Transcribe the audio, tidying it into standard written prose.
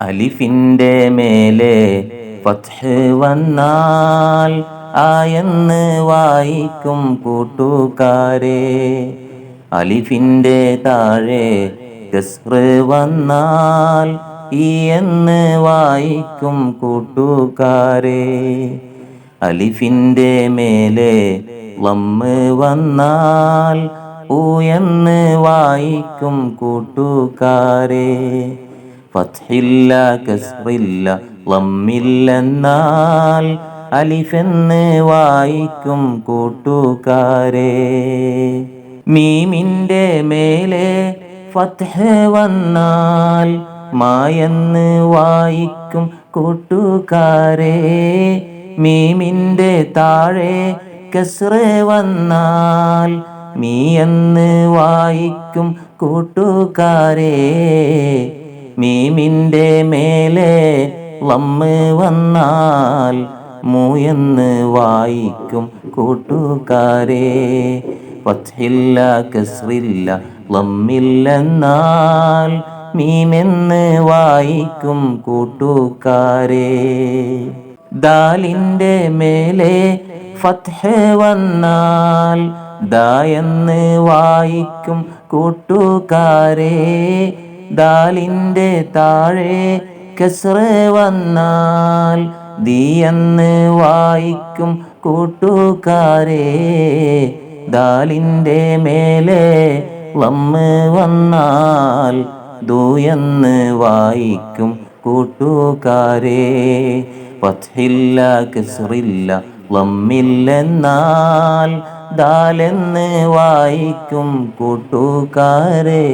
അലിഫിൻ്റെ മേലെ ഫത്ഹ് വന്നാൽ ആയെന്ന് വായിക്കും കൂട്ടുകാരെ. അലിഫിൻ്റെ താഴെ കസ്റ് വന്നാൽ ഈ എന്ന് വായിക്കും കൂട്ടുകാരെ. അലിഫിൻ്റെ മേലെ ലമ്മ് വന്നാൽ ഊ എന്ന് വായിക്കും കൂട്ടുകാരെ. ഫത്ഹില്ല കസ്റില്ല ലമ്മില്ലെന്നാൽ അലിഫെന്ന് വായിക്കും കൂട്ടുകാരെ. മീമിൻ്റെ മേലെ ഫത്ഹ് വന്നാൽ മായെന്ന് വായിക്കും കൂട്ടുകാരെ. മീമിൻ്റെ താഴെ കസ്റ് വന്നാൽ മീ എന്ന് വായിക്കും കൂട്ടുകാരെ. മീമിൻ്റെ മേലെ ലമ്മ് വന്നാൽ മൂ എന്ന് വായിക്കും കൂട്ടുകാരെ. ഫത്ഹില്ല കസ്റില്ല ലമ്മില്ലെന്നാൽ മീമെന്ന് വായിക്കും കൂട്ടുകാരെ. ദാലിൻ്റെ മേലെ ഫത്ഹ് വന്നാൽ ദാ എന്ന് വായിക്കും കൂട്ടുകാരെ. ദാലിൻ്റെ താഴെ കസ്റ് വന്നാൽ ദീ എന്ന് വായിക്കും കൂട്ടുകാരെ. ദാലിൻ്റെ മേലെ ലമ്മ് വന്നാൽ ദൂ എന്ന് വായിക്കും കൂട്ടുകാരെ. ഫത്ഹില്ല കസ്റില്ല ലമ്മില്ലെന്നാൽ ദാലെന്ന് വായിക്കും കൂട്ടുകാരെ.